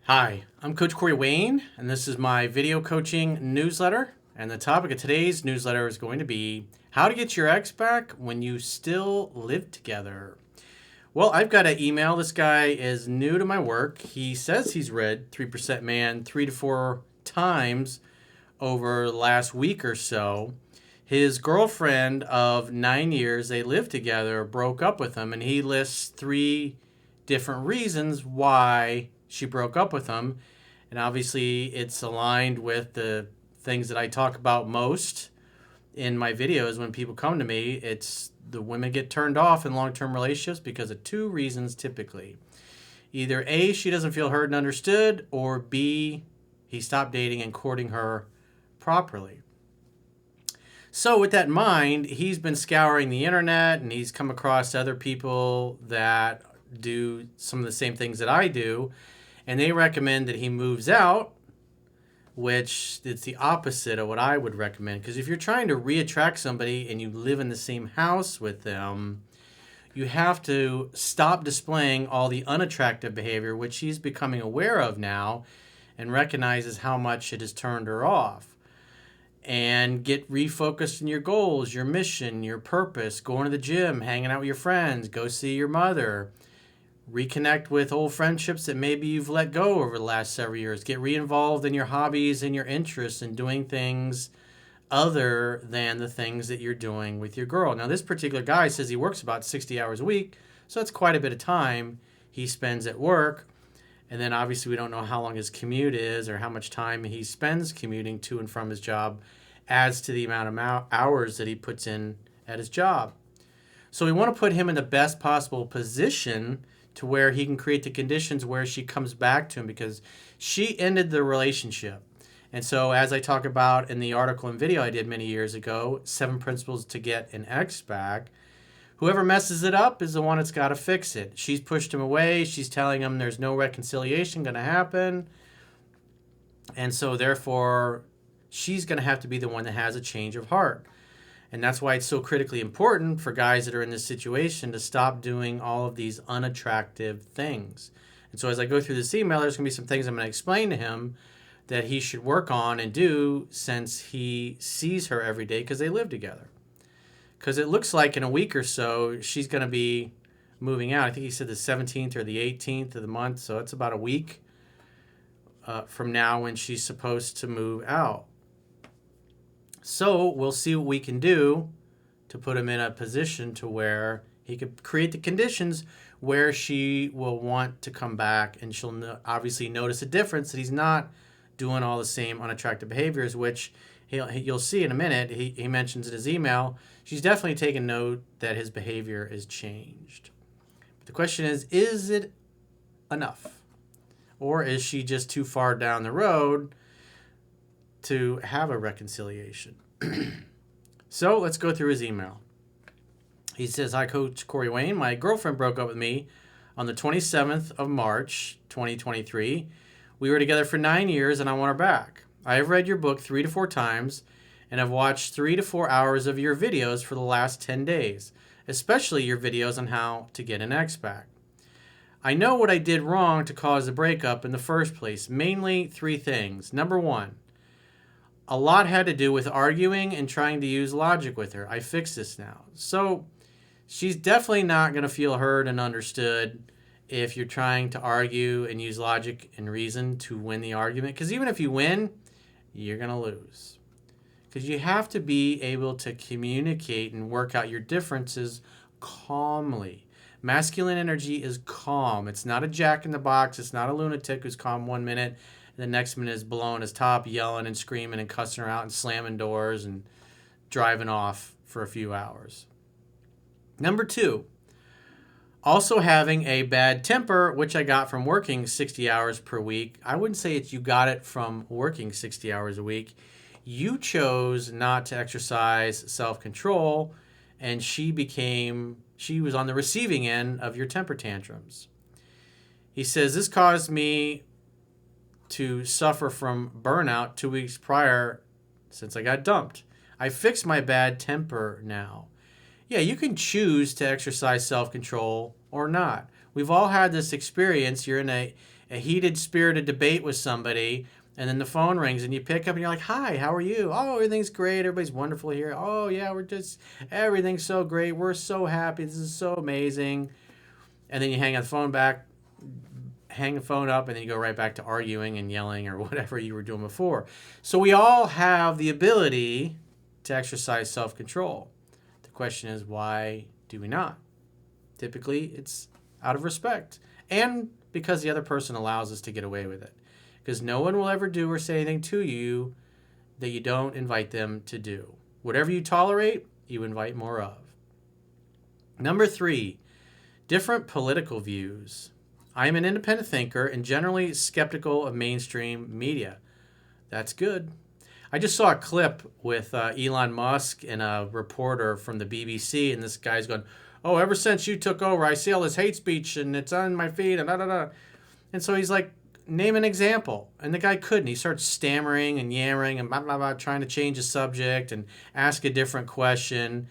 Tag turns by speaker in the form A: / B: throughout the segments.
A: Hi, I'm Coach Corey Wayne, and this is my video coaching newsletter. And the topic of today's newsletter is going to be how to get your ex back when you still live together. Well, I've got an email. This guy is new to my work. He says he's read 3% Man 3 to 4 times over the last week or so. His girlfriend of 9 years, they lived together, broke up with him, and he lists 3 different reasons why she broke up with him. And obviously, it's aligned with the things that I talk about most in my videos when people come to me. It's the women get turned off in long-term relationships because of 2 reasons typically. Either A, she doesn't feel heard and understood, or B, he stopped dating and courting her properly. So with that in mind, he's been scouring the internet and he's come across other people that do some of the same things that I do, and they recommend that he moves out, which it's the opposite of what I would recommend. Because if you're trying to reattract somebody and you live in the same house with them, you have to stop displaying all the unattractive behavior, which he's becoming aware of now and recognizes how much it has turned her off. And get refocused in your goals, your mission, your purpose, going to the gym, hanging out with your friends, go see your mother, reconnect with old friendships that maybe you've let go over the last several years, get re-involved in your hobbies and your interests and doing things other than the things that you're doing with your girl. Now, this particular guy says he works about 60 hours a week, so that's quite a bit of time he spends at work. And then obviously we don't know how long his commute is or how much time he spends commuting to and from his job adds to the amount of hours that he puts in at his job. So we want to put him in the best possible position to where he can create the conditions where she comes back to him, because she ended the relationship. And so as I talk about in the article and video I did many years ago, 7 principles to get an ex back, whoever messes it up is the one that's got to fix it. She's pushed him away. She's telling him there's no reconciliation going to happen. And so therefore, she's going to have to be the one that has a change of heart. And that's why it's so critically important for guys that are in this situation to stop doing all of these unattractive things. And so as I go through this email, there's going to be some things I'm going to explain to him that he should work on and do since he sees her every day because they live together. Because it looks like in a week or so, she's going to be moving out. I think he said the 17th or the 18th of the month. So it's about a week from now when she's supposed to move out. So we'll see what we can do to put him in a position to where he could create the conditions where she will want to come back, and she'll obviously notice a difference that he's not doing all the same unattractive behaviors, which you'll see in a minute. He mentions in his email, she's definitely taken note that his behavior is changed. But the question is it enough? Or is she just too far down the road to have a reconciliation? So let's go through his email. He says, "Hi, Coach Corey Wayne. My girlfriend broke up with me on the 27th of March, 2023. We were together for 9 years and I want her back. I have read your book 3 to 4 times and have watched 3 to 4 hours of your videos for the last 10 days, especially your videos on how to get an ex back. I know what I did wrong to cause the breakup in the first place, mainly 3 things. Number 1, a lot had to do with arguing and trying to use logic with her. I fixed this now." So she's definitely not going to feel heard and understood if you're trying to argue and use logic and reason to win the argument. Because even if you win, you're going to lose. Because you have to be able to communicate and work out your differences calmly. Masculine energy is calm. It's not a jack in the box. It's not a lunatic who's calm 1 minute. The next minute is blowing his top, yelling and screaming and cussing her out and slamming doors and driving off for a few hours. Number 2, also having a bad temper, which I got from working 60 hours per week. I wouldn't say you got it from working 60 hours a week. You chose not to exercise self-control, and she was on the receiving end of your temper tantrums. He says, "This caused me to suffer from burnout 2 weeks prior since I got dumped. I fixed my bad temper now." Yeah, you can choose to exercise self-control or not. We've all had this experience. You're in a heated, spirited debate with somebody, and then the phone rings and you pick up and you're like, "Hi, how are you? Oh, everything's great. Everybody's wonderful here. Oh, yeah, everything's so great. We're so happy. This is so amazing." And then you hang the phone up, and then you go right back to arguing and yelling or whatever you were doing before. So we all have the ability to exercise self-control. The question is, why do we not? Typically, it's out of respect and because the other person allows us to get away with it. Because no one will ever do or say anything to you that you don't invite them to do. Whatever you tolerate, you invite more of. Number 3, different political views. I am an independent thinker and generally skeptical of mainstream media. That's good. I just saw a clip with Elon Musk and a reporter from the BBC, and this guy's going, "Oh, ever since you took over, I see all this hate speech, and it's on my feed, and da da da." And so he's like, "Name an example." And the guy couldn't. He starts stammering and yammering and blah, blah, blah, trying to change the subject and ask a different question.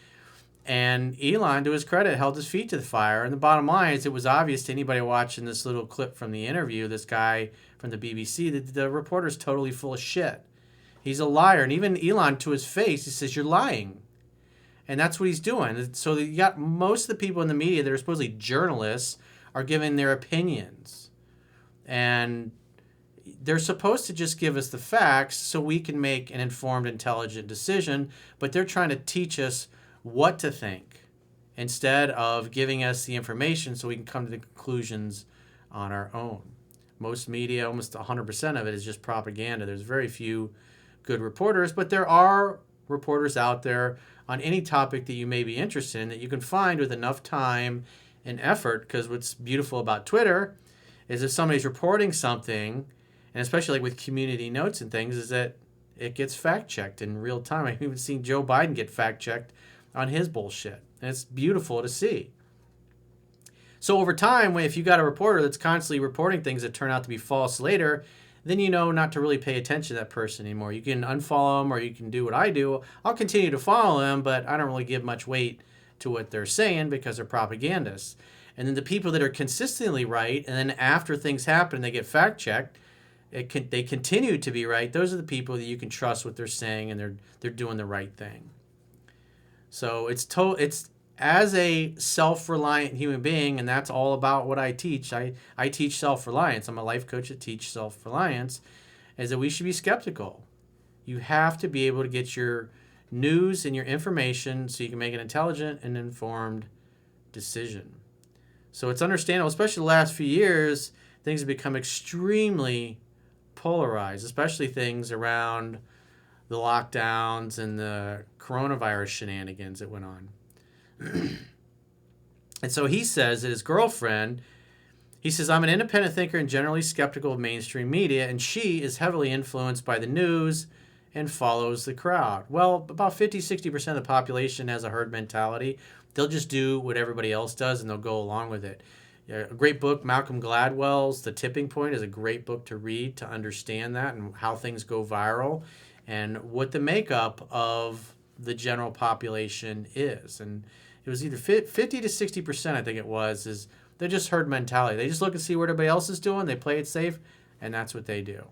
A: And Elon, to his credit, held his feet to the fire. And the bottom line is, it was obvious to anybody watching this little clip from the interview, this guy from the BBC, that the reporter's totally full of shit. He's a liar. And even Elon, to his face, he says, "You're lying." And that's what he's doing. So you got most of the people in the media that are supposedly journalists are giving their opinions. And they're supposed to just give us the facts so we can make an informed, intelligent decision. But they're trying to teach us what to think instead of giving us the information so we can come to the conclusions on our own. Most media, almost 100% of it, is just propaganda. There's very few good reporters, but there are reporters out there on any topic that you may be interested in that you can find with enough time and effort. Because what's beautiful about Twitter is if somebody's reporting something, and especially like with community notes and things, is that it gets fact-checked in real time. I've even seen Joe Biden get fact-checked on his bullshit. And it's beautiful to see. So over time, if you got a reporter that's constantly reporting things that turn out to be false later, then you know not to really pay attention to that person anymore. You can unfollow them, or you can do what I do. I'll continue to follow them, but I don't really give much weight to what they're saying because they're propagandists. And then the people that are consistently right, and then after things happen and they get fact-checked, they continue to be right. Those are the people that you can trust what they're saying, and they're doing the right thing. So it's as a self-reliant human being, and that's all about what I teach. I teach self-reliance. I'm a life coach that teaches self-reliance, is that we should be skeptical. You have to be able to get your news and your information so you can make an intelligent and informed decision. So it's understandable, especially the last few years, things have become extremely polarized, especially things around the lockdowns and the coronavirus shenanigans that went on. And so he says that his girlfriend, he says, "I'm an independent thinker and generally skeptical of mainstream media, and she is heavily influenced by the news and follows the crowd." Well, about 50-60% of the population has a herd mentality. They'll just do what everybody else does, and they'll go along with it. A great book, Malcolm Gladwell's The Tipping Point, is a great book to read to understand that and how things go viral and what the makeup of the general population is. And it was either 50 to 60%, I think it was, is they're just herd mentality. They just look and see what everybody else is doing, they play it safe, and that's what they do.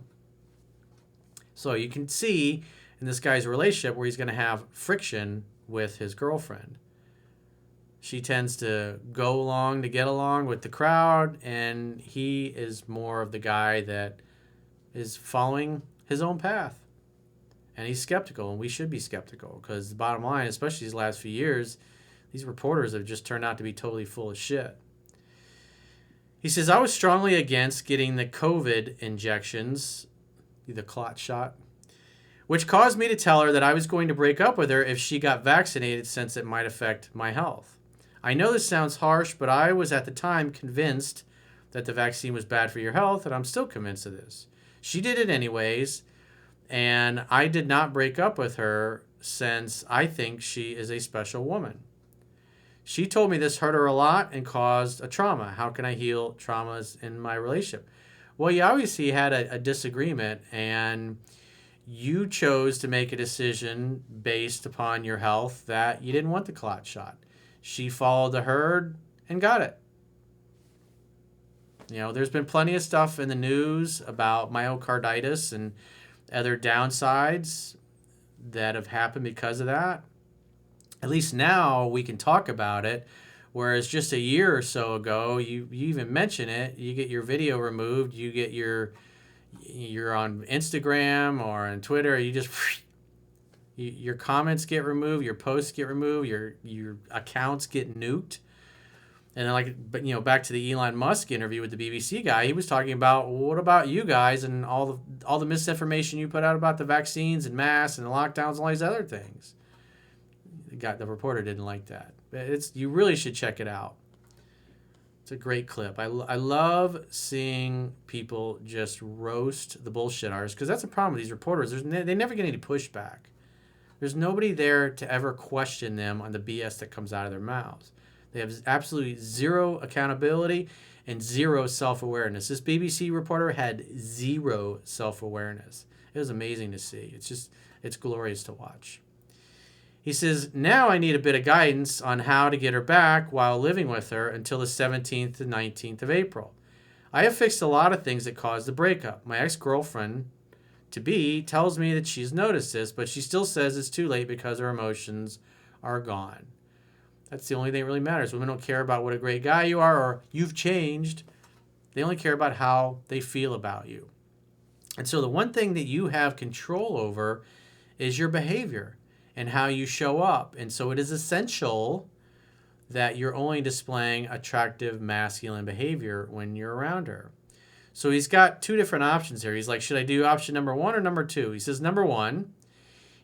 A: So you can see in this guy's relationship where he's going to have friction with his girlfriend. She tends to go along to get along with the crowd, and he is more of the guy that is following his own path. And he's skeptical, and we should be skeptical, because the bottom line, especially these last few years, these reporters have just turned out to be totally full of shit. He says, "I was strongly against getting the COVID injections," the clot shot, "which caused me to tell her that I was going to break up with her if she got vaccinated, since it might affect my health. I know this sounds harsh, but I was at the time convinced that the vaccine was bad for your health, and I'm still convinced of this. She did it anyways, and I did not break up with her since I think she is a special woman. She told me this hurt her a lot and caused a trauma. How can I heal traumas in my relationship?" Well, you obviously had a disagreement, and you chose to make a decision based upon your health that you didn't want the clot shot. She followed the herd and got it. You know, there's been plenty of stuff in the news about myocarditis and other downsides that have happened because of that. At least now we can talk about it. Whereas just a year or so ago, you even mention it, you get your video removed, you're on Instagram or on Twitter, your comments get removed, your posts get removed, your accounts get nuked. And then, but back to the Elon Musk interview with the BBC guy, he was talking about, well, what about you guys and all the misinformation you put out about the vaccines and masks and the lockdowns and all these other things. The reporter didn't like that. You really should check it out. It's a great clip. I love seeing people just roast the bullshitters, because that's the problem with these reporters. They never get any pushback. There's nobody there to ever question them on the BS that comes out of their mouths. They have absolutely zero accountability and zero self-awareness. This BBC reporter had zero self-awareness. It was amazing to see. It's glorious to watch. He says, now I need a bit of guidance on how to get her back while living with her until the 17th to 19th of April. I have fixed a lot of things that caused the breakup. My ex-girlfriend-to-be tells me that she's noticed this, but she still says it's too late because her emotions are gone. That's the only thing that really matters. Women don't care about what a great guy you are or you've changed. They only care about how they feel about you. And so the one thing that you have control over is your behavior and how you show up. And so it is essential that you're only displaying attractive masculine behavior when you're around her. So he's got two different options here. He's like, should I do option number 1 or number 2? He says, number 1,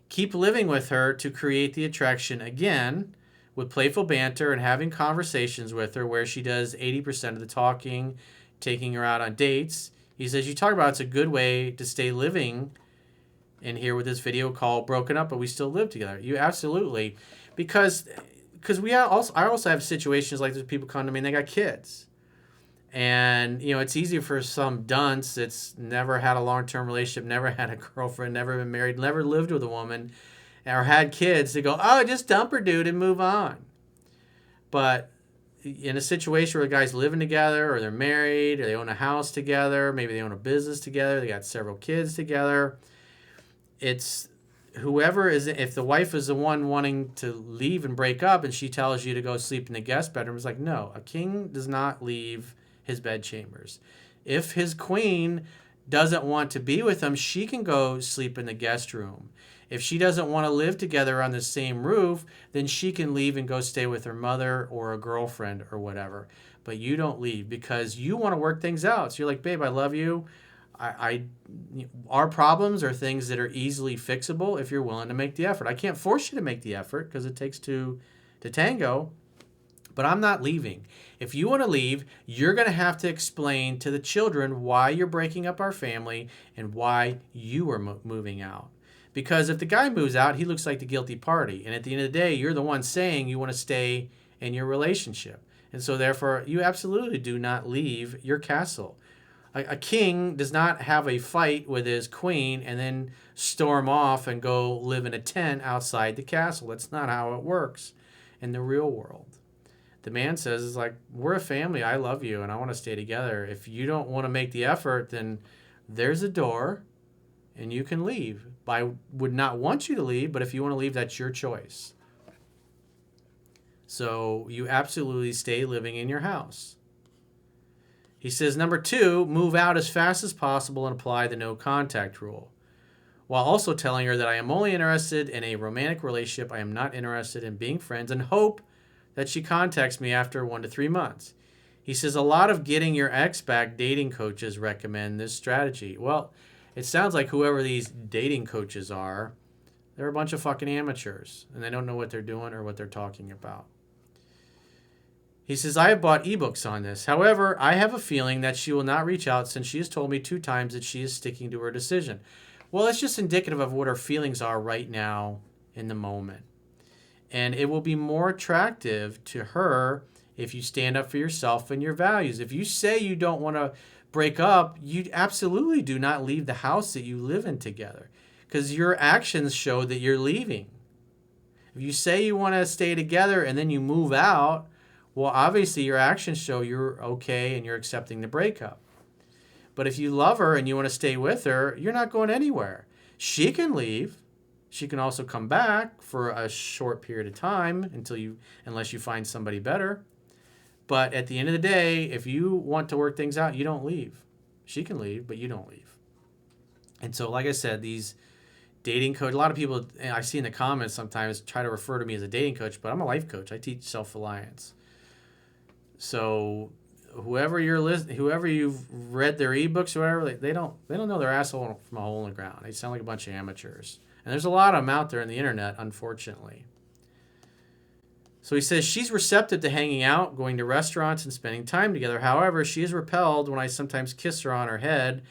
A: keep living with her to create the attraction again with playful banter and having conversations with her where she does 80% of the talking, taking her out on dates. He says, you talk about it's a good way to stay living in here with this video called Broken Up, but we still live together. You absolutely. Because I also have situations like this. People come to me and they got kids. And, it's easy for some dunce that's never had a long-term relationship, never had a girlfriend, never been married, never lived with a woman, or had kids to go, oh, just dump her, dude, and move on. But in a situation where the guy's living together, or they're married, or they own a house together, maybe they own a business together, they got several kids together, it's whoever is, if the wife is the one wanting to leave and break up and she tells you to go sleep in the guest bedroom, it's like, no, a king does not leave his bedchambers. If his queen doesn't want to be with him, she can go sleep in the guest room. If she doesn't want to live together on the same roof, then she can leave and go stay with her mother or a girlfriend or whatever. But you don't leave because you want to work things out. So you're like, babe, I love you. Our problems are things that are easily fixable if you're willing to make the effort. I can't force you to make the effort because it takes two to tango, but I'm not leaving. If you want to leave, you're going to have to explain to the children why you're breaking up our family and why you are moving out. Because if the guy moves out, he looks like the guilty party. And at the end of the day, you're the one saying you want to stay in your relationship. And so therefore, you absolutely do not leave your castle. A king does not have a fight with his queen and then storm off and go live in a tent outside the castle. That's not how it works in the real world. The man says, it's like, we're a family. I love you and I want to stay together. If you don't want to make the effort, then there's a door and you can leave. I would not want you to leave, but if you want to leave, that's your choice. So you absolutely stay living in your house. He says, number 2, move out as fast as possible and apply the no contact rule, while also telling her that I am only interested in a romantic relationship. I am not interested in being friends, and hope that she contacts me after 1 to 3 months. He says, a lot of getting your ex back dating coaches recommend this strategy. Well, it sounds like whoever these dating coaches are, they're a bunch of fucking amateurs, and they don't know what they're doing or what they're talking about. He says, I have bought ebooks on this. However, I have a feeling that she will not reach out since she has told me 2 times that she is sticking to her decision. Well, it's just indicative of what her feelings are right now in the moment. And it will be more attractive to her if you stand up for yourself and your values. If you say you don't want to break up, you absolutely do not leave the house that you live in together, because your actions show that you're leaving. If you say you want to stay together and then you move out, Well, obviously your actions show you're okay and you're accepting the breakup. But if you love her and you want to stay with her, you're not going anywhere. She can leave. She can also come back for a short period of time unless you find somebody better. But at the end of the day, if you want to work things out, you don't leave. She can leave, but you don't leave. And so, like I said, these dating coach, a lot of people I see in the comments sometimes try to refer to me as a dating coach, but I'm a life coach. I teach self-reliance. So whoever you've read their ebooks or whatever, they don't know their asshole from a hole in the ground. They sound like a bunch of amateurs. And there's a lot of them out there on the internet, unfortunately. So he says she's receptive to hanging out, going to restaurants, and spending time together. However, she is repelled when I sometimes kiss her on her head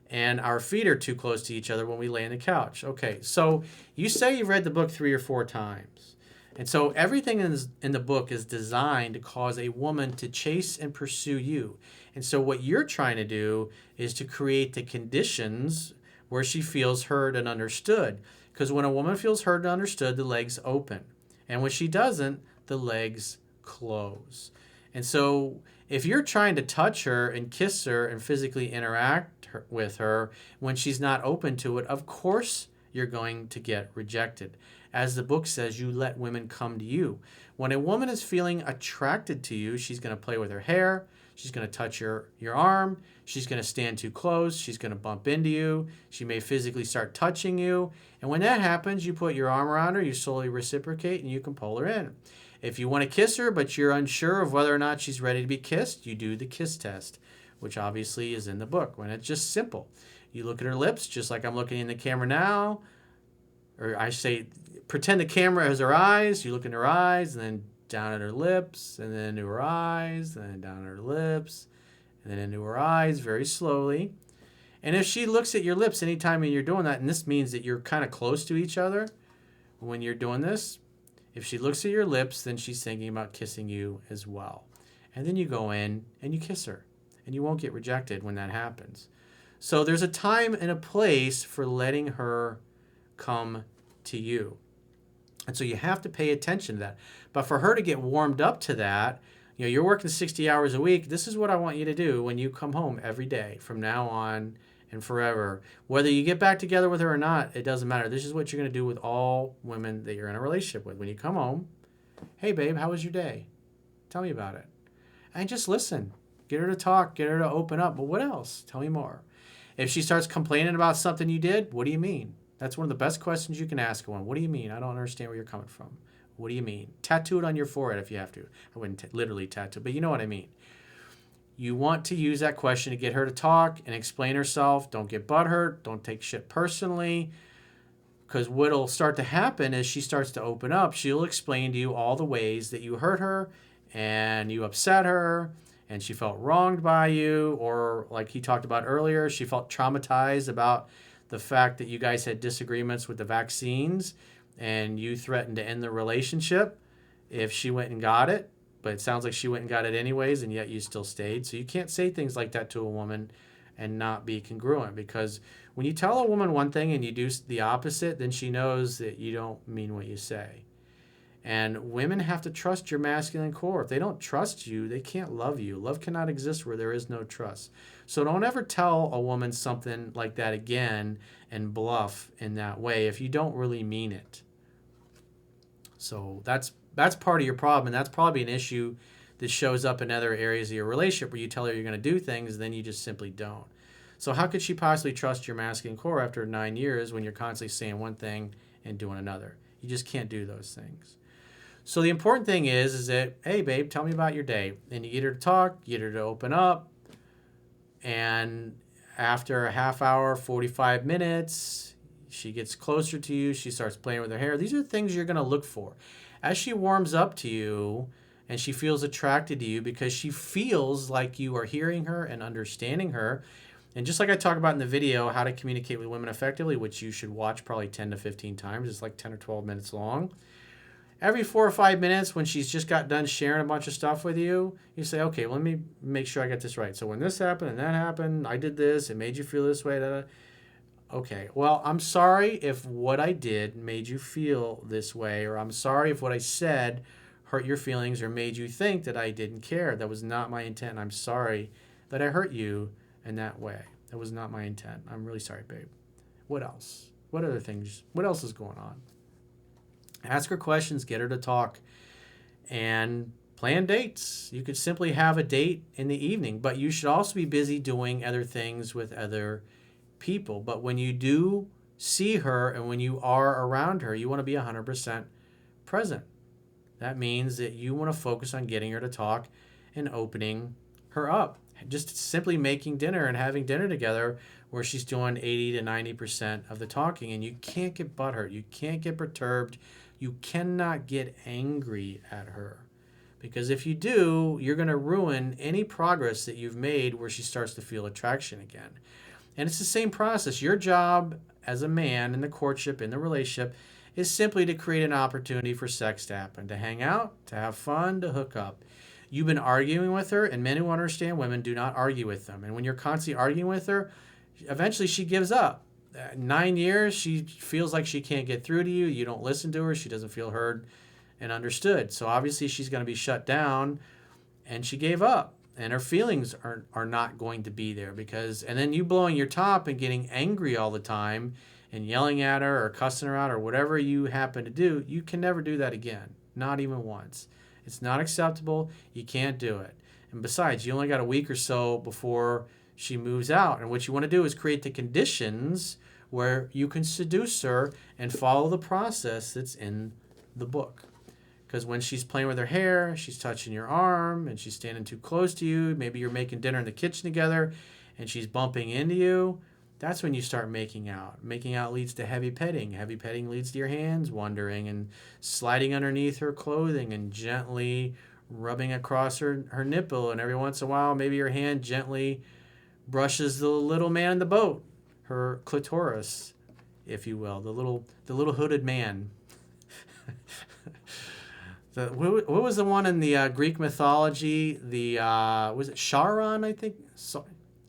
A: and our feet are too close to each other when we lay on the couch. Okay, so you say you've read the book 3 or 4 times. And so everything in the book is designed to cause a woman to chase and pursue you. And so what you're trying to do is to create the conditions where she feels heard and understood. Because when a woman feels heard and understood, the legs open. And when she doesn't, the legs close. And so if you're trying to touch her and kiss her and physically interact with her when she's not open to it, of course you're going to get rejected. As the book says, you let women come to you. When a woman is feeling attracted to you, she's going to play with her hair. She's going to touch your arm. She's going to stand too close. She's going to bump into you. She may physically start touching you. And when that happens, you put your arm around her, you slowly reciprocate, and you can pull her in. If you want to kiss her, but you're unsure of whether or not she's ready to be kissed, you do the kiss test, which obviously is in the book. When it's just simple. You look at her lips, just like I'm looking in the camera now. Or I say, pretend the camera has her eyes. You look in her eyes, and then down at her lips, and then into her eyes, and then down at her lips, and then into her eyes very slowly. And if she looks at your lips anytime you're doing that, and this means that you're kind of close to each other when you're doing this, if she looks at your lips, then she's thinking about kissing you as well. And then you go in and you kiss her, and you won't get rejected when that happens. So there's a time and a place for letting her come to you. And so you have to pay attention to that. But for her to get warmed up to that, you're working 60 hours a week. This is what I want you to do when you come home every day from now on and forever. Whether you get back together with her or not, it doesn't matter. This is what you're going to do with all women that you're in a relationship with. When you come home, hey, babe, how was your day? Tell me about it. And just listen. Get her to talk. Get her to open up. But what else? Tell me more. If she starts complaining about something you did, what do you mean? That's one of the best questions you can ask one. What do you mean? I don't understand where you're coming from. What do you mean? Tattoo it on your forehead if you have to. I wouldn't literally tattoo, but you know what I mean. You want to use that question to get her to talk and explain herself. Don't get butthurt. Don't take shit personally. Because what will start to happen is she starts to open up. She'll explain to you all the ways that you hurt her and you upset her and she felt wronged by you. Or like he talked about earlier, she felt traumatized about the fact that you guys had disagreements with the vaccines and you threatened to end the relationship if she went and got it. But it sounds like she went and got it anyways, and yet you still stayed. So you can't say things like that to a woman and not be congruent, because when you tell a woman one thing and you do the opposite, then she knows that you don't mean what you say. And women have to trust your masculine core. If they don't trust you, they can't love you. Love cannot exist where there is no trust. So don't ever tell a woman something like that again and bluff in that way if you don't really mean it. So that's part of your problem, and that's probably an issue that shows up in other areas of your relationship where you tell her you're going to do things, and then you just simply don't. So how could she possibly trust your masculine core after 9 years when you're constantly saying one thing and doing another? You just can't do those things. So the important thing is that, hey, babe, tell me about your day. And you get her to talk, get her to open up, and after a half hour, 45 minutes, she gets closer to you. She starts playing with her hair. These are things you're going to look for. As she warms up to you and she feels attracted to you because she feels like you are hearing her and understanding her. And just like I talk about in the video, how to communicate with women effectively, which you should watch probably 10 to 15 times. It's like 10 or 12 minutes long. Every 4 or 5 minutes when she's just got done sharing a bunch of stuff with you, you say, okay, let me make sure I got this right. So when this happened and that happened, I did this, it made you feel this way. Da, da. Okay, well, I'm sorry if what I did made you feel this way, or I'm sorry if what I said hurt your feelings or made you think that I didn't care. That was not my intent. I'm sorry that I hurt you in that way. That was not my intent. I'm really sorry, babe. What else? What other things? What else is going on? Ask her questions, get her to talk, and plan dates. You could simply have a date in the evening, but you should also be busy doing other things with other people. But when you do see her and when you are around her, you want to be 100% present. That means that you want to focus on getting her to talk and opening her up. Just simply making dinner and having dinner together where she's doing 80 to 90% of the talking. And you can't get butthurt. You can't get perturbed. You cannot get angry at her. Because if you do, you're going to ruin any progress that you've made where she starts to feel attraction again. And it's the same process. Your job as a man in the courtship, in the relationship, is simply to create an opportunity for sex to happen, to hang out, to have fun, to hook up. You've been arguing with her, and men who understand women do not argue with them. And when you're constantly arguing with her, eventually she gives up. 9 years, she feels like she can't get through to you. You don't listen to her. She doesn't feel heard and understood. So obviously she's going to be shut down, and she gave up. And her feelings are not going to be there because, and then you blowing your top and getting angry all the time and yelling at her or cussing her out or whatever you happen to do, you can never do that again. Not even once. It's not acceptable. You can't do it. And besides, you only got a week or so before she moves out. And what you want to do is create the conditions where you can seduce her and follow the process that's in the book. Because when she's playing with her hair, she's touching your arm, and she's standing too close to you, maybe you're making dinner in the kitchen together, and she's bumping into you, that's when you start making out. Making out leads to heavy petting. Heavy petting leads to your hands wandering and sliding underneath her clothing and gently rubbing across her nipple. And every once in a while, maybe your hand gently brushes the little man in the boat, her clitoris, if you will, the little hooded man. What was the one in the Greek mythology? Was it Charon? I think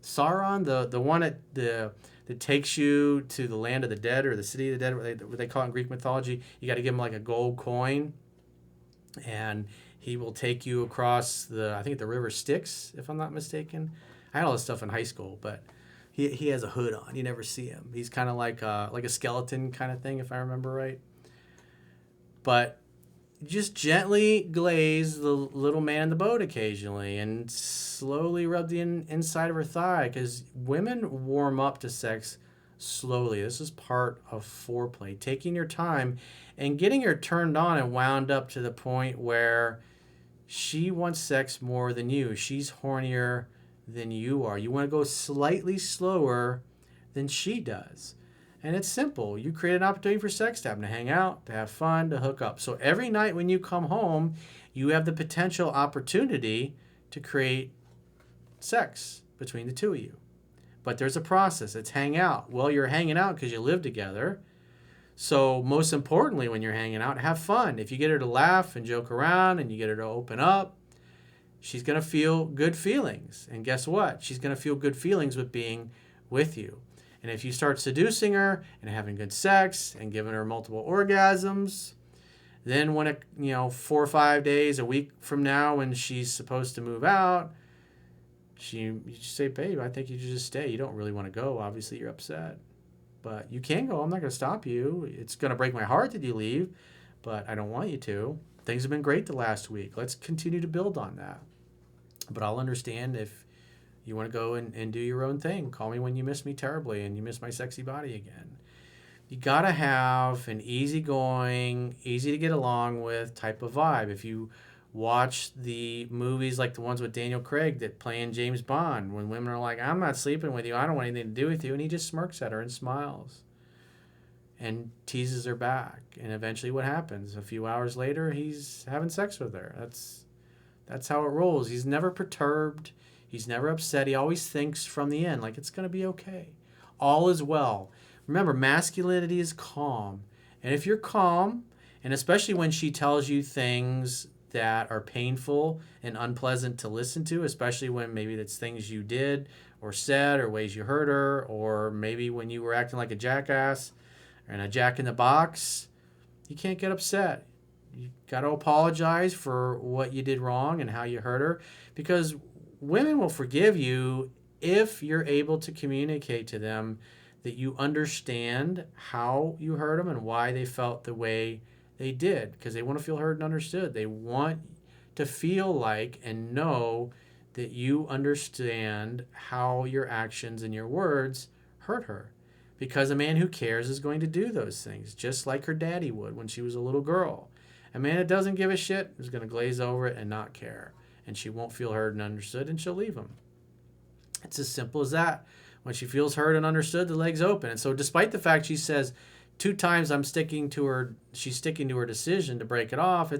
A: Sauron, the one that takes you to the land of the dead or the city of the dead, what they call it in Greek mythology. You got to give him like a gold coin, and he will take you across I think the river Styx, if I'm not mistaken. I had all this stuff in high school, but he has a hood on. You never see him. He's kind of like a skeleton kind of thing, if I remember right. But just gently glaze the little man in the boat occasionally and slowly rub the inside of her thigh, because women warm up to sex slowly. This is part of foreplay. Taking your time and getting her turned on and wound up to the point where she wants sex more than you. She's hornier than you are. You want to go slightly slower than she does. And it's simple. You create an opportunity for sex to happen, to hang out, to have fun, to hook up. So every night when you come home, you have the potential opportunity to create sex between the two of you. But there's a process. It's hang out. Well, you're hanging out because you live together. So most importantly, when you're hanging out, have fun. If you get her to laugh and joke around and you get her to open up, she's going to feel good feelings. And guess what? She's going to feel good feelings with being with you. And if you start seducing her and having good sex and giving her multiple orgasms, then when 4 or 5 days, a week from now, when she's supposed to move out, you just say, babe, I think you should just stay. You don't really want to go. Obviously, you're upset. But you can go. I'm not going to stop you. It's going to break my heart that you leave, but I don't want you to. Things have been great the last week. Let's continue to build on that. But I'll understand if you want to go and do your own thing. Call me when you miss me terribly and you miss my sexy body again. You got to have an easygoing, easy to get along with type of vibe. If you watch the movies like the ones with Daniel Craig that play in James Bond, when women are like, I'm not sleeping with you, I don't want anything to do with you, and he just smirks at her and smiles and teases her back. And eventually what happens? A few hours later, he's having sex with her. That's how it rolls. He's never perturbed. He's never upset. He always thinks from the end, like, it's going to be okay. All is well. Remember, masculinity is calm. And if you're calm, and especially when she tells you things that are painful and unpleasant to listen to, especially when maybe it's things you did or said or ways you hurt her, or maybe when you were acting like a jackass and a jack in the box, you can't get upset. You got to apologize for what you did wrong and how you hurt her, because women will forgive you if you're able to communicate to them that you understand how you hurt them and why they felt the way they did, because they want to feel heard and understood. They want to feel like and know that you understand how your actions and your words hurt her. Because a man who cares is going to do those things, just like her daddy would when she was a little girl. A man that doesn't give a shit is going to glaze over it and not care. And she won't feel heard and understood, and she'll leave him. It's as simple as that. When she feels heard and understood, the leg's open. And so despite the fact she says 2 times she's sticking to her decision to break it off,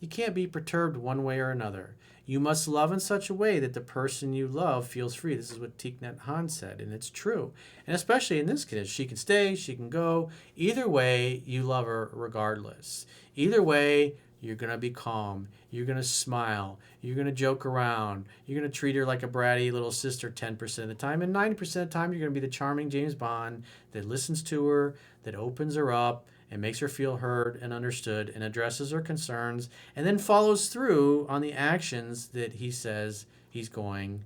A: you can't be perturbed one way or another. You must love in such a way that the person you love feels free. This is what Thich Nhat Hanh said, and it's true. And especially in this case, she can stay, she can go. Either way, you love her regardless. Either way, you're going to be calm. You're going to smile. You're going to joke around. You're going to treat her like a bratty little sister 10% of the time. And 90% of the time, you're going to be the charming James Bond that listens to her, that opens her up, and makes her feel heard and understood and addresses her concerns, and then follows through on the actions that he says he's going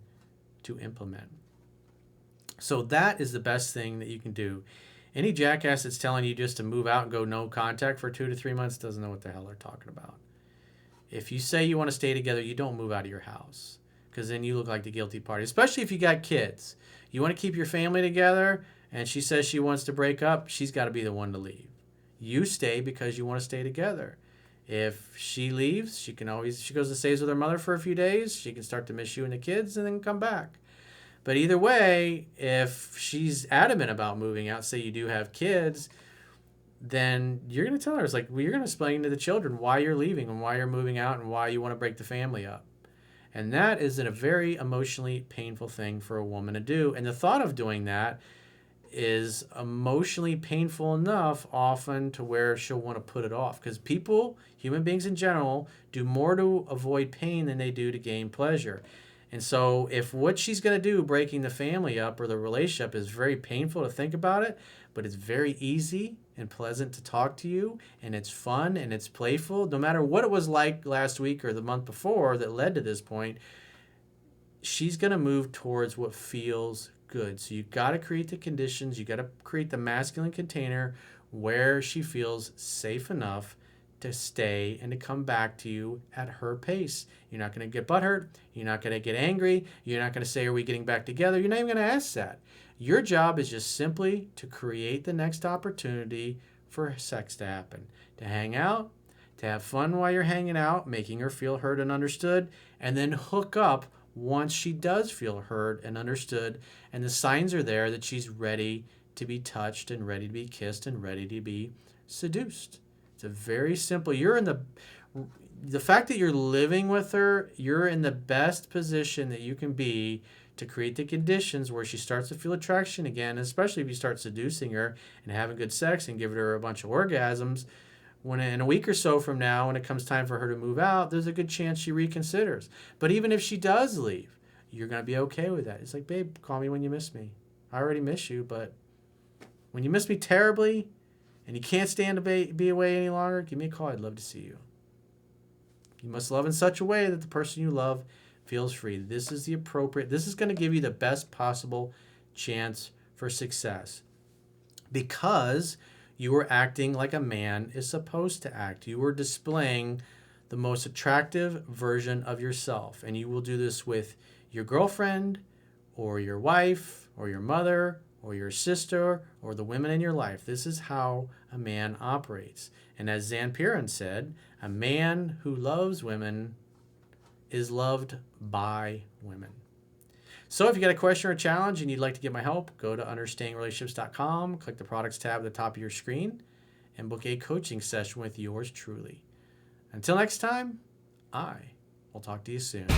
A: to implement. So that is the best thing that you can do. Any jackass that's telling you just to move out and go no contact for 2 to 3 months doesn't know what the hell they're talking about. If you say you want to stay together, you don't move out of your house, because then you look like the guilty party, especially if you got kids. You want to keep your family together, and she says she wants to break up, she's got to be the one to leave. You stay because you want to stay together. If she leaves, she goes and stays with her mother for a few days. She can start to miss you and the kids and then come back. But either way, if she's adamant about moving out, say you do have kids, then you're going to tell her, it's like, well, you're going to explain to the children why you're leaving and why you're moving out and why you want to break the family up. And that is a very emotionally painful thing for a woman to do. And the thought of doing that is emotionally painful enough often to where she'll want to put it off, because people, human beings in general, do more to avoid pain than they do to gain pleasure. And so if what she's going to do, breaking the family up or the relationship, is very painful to think about it, but it's very easy and pleasant to talk to you, and it's fun and it's playful, no matter what it was like last week or the month before that led to this point, she's going to move towards what feels good. So you got to create the conditions, you got to create the masculine container where she feels safe enough to stay and to come back to you at her pace. You're not going to get butthurt, you're not going to get angry, you're not going to say, are we getting back together? You're not even going to ask that. Your job is just simply to create the next opportunity for sex to happen, to hang out, to have fun while you're hanging out, making her feel heard and understood, and then hook up once she does feel heard and understood, and the signs are there that she's ready to be touched and ready to be kissed and ready to be seduced. It's a very simple, the fact that you're living with her, you're in the best position that you can be to create the conditions where she starts to feel attraction again, especially if you start seducing her and having good sex and giving her a bunch of orgasms. When in a week or so from now, when it comes time for her to move out, there's a good chance she reconsiders. But even if she does leave, you're going to be okay with that. It's like, babe, call me when you miss me. I already miss you, but when you miss me terribly and you can't stand to be away any longer, give me a call. I'd love to see you. You must love in such a way that the person you love feels free. This is going to give you the best possible chance for success, because you were acting like a man is supposed to act. You were displaying the most attractive version of yourself. And you will do this with your girlfriend or your wife or your mother or your sister or the women in your life. This is how a man operates. And as Zan Piran said, a man who loves women is loved by women. So if you got a question or a challenge and you'd like to get my help, go to understandingrelationships.com, click the products tab at the top of your screen, and book a coaching session with yours truly. Until next time, I will talk to you soon.